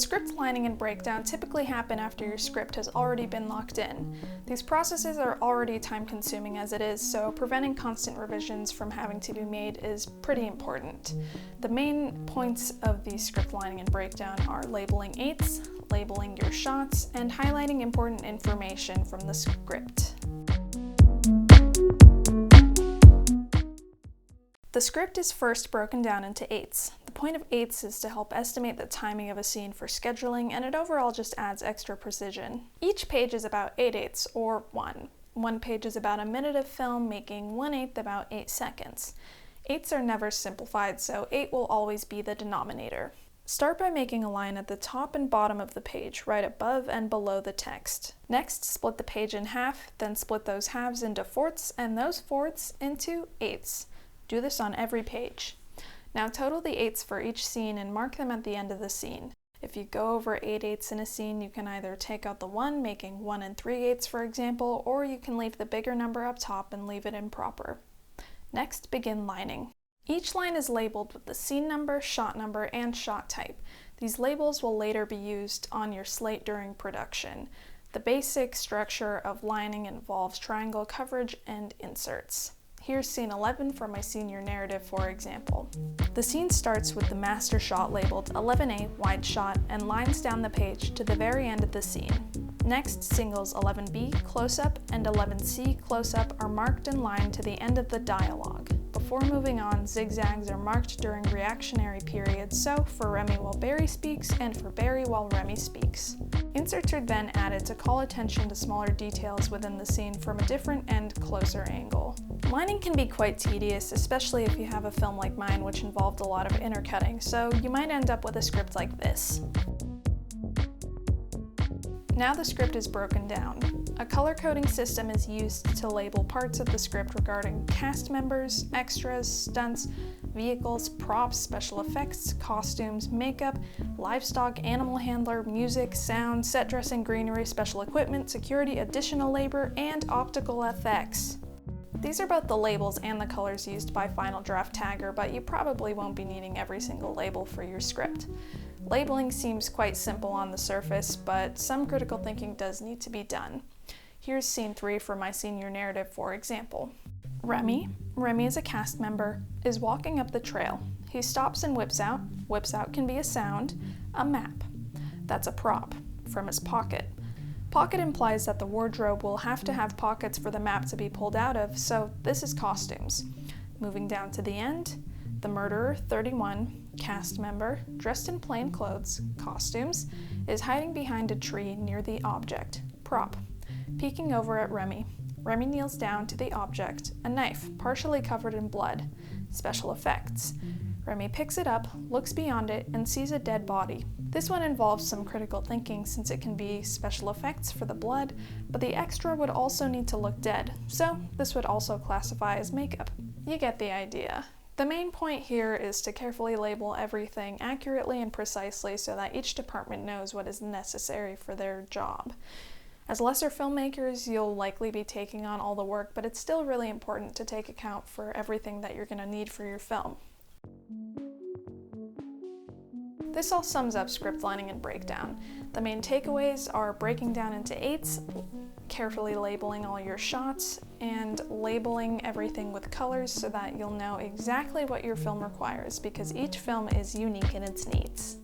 script lining and breakdown typically happen after your script has already been locked in. These processes are already time-consuming as it is, so preventing constant revisions from having to be made is pretty important. The main points of the script lining and breakdown are labeling eights, labeling your shots, and highlighting important information from the script. The script is first broken down into eights. The point of eights is to help estimate the timing of a scene for scheduling, and it overall just adds extra precision. Each page is about 8/8, or 1. One page is about a minute of film, making 1/8 about 8 seconds. Eights are never simplified, so 8 will always be the denominator. Start by making a line at the top and bottom of the page, right above and below the text. Next, split the page in half, then split those halves into fourths, and those fourths into eighths. Do this on every page. Now total the eighths for each scene and mark them at the end of the scene. If you go over 8/8 in a scene, you can either take out the 1, making 1 3/8 for example, or you can leave the bigger number up top and leave it improper. Next, begin lining. Each line is labeled with the scene number, shot number, and shot type. These labels will later be used on your slate during production. The basic structure of lining involves triangle coverage and inserts. Here's scene 11 from my senior narrative, for example. The scene starts with the master shot labeled 11A wide shot and lines down the page to the very end of the scene. Next, singles 11B close-up and 11C close-up are marked and lined to the end of the dialogue. Before moving on, zigzags are marked during reactionary periods, so for Remy while Barry speaks and for Barry while Remy speaks. Inserts are then added to call attention to smaller details within the scene from a different and closer angle. Lining can be quite tedious, especially if you have a film like mine which involved a lot of intercutting, so you might end up with a script like this. Now the script is broken down. A color coding system is used to label parts of the script regarding cast members, extras, stunts, vehicles, props, special effects, costumes, makeup, livestock, animal handler, music, sound, set dressing, greenery, special equipment, security, additional labor, and optical effects. These are both the labels and the colors used by Final Draft Tagger, but you probably won't be needing every single label for your script. Labeling seems quite simple on the surface, but some critical thinking does need to be done. Here's scene 3 for my senior narrative, for example. Remy is a cast member, is walking up the trail. He stops and whips out can be a sound, a map. That's a prop, from his pocket. Pocket implies that the wardrobe will have to have pockets for the map to be pulled out of, so this is costumes. Moving down to the end, the murderer, 31, cast member, dressed in plain clothes, costumes, is hiding behind a tree near the object, prop. Peeking over at Remy. Remy kneels down to the object, a knife, partially covered in blood. Special effects. Remy picks it up, looks beyond it, and sees a dead body. This one involves some critical thinking since it can be special effects for the blood, but the extra would also need to look dead, so this would also classify as makeup. You get the idea. The main point here is to carefully label everything accurately and precisely so that each department knows what is necessary for their job. As lesser filmmakers, you'll likely be taking on all the work, but it's still really important to take account for everything that you're going to need for your film. This all sums up script lining and breakdown. The main takeaways are breaking down into eighths, carefully labeling all your shots, and labeling everything with colors so that you'll know exactly what your film requires, because each film is unique in its needs.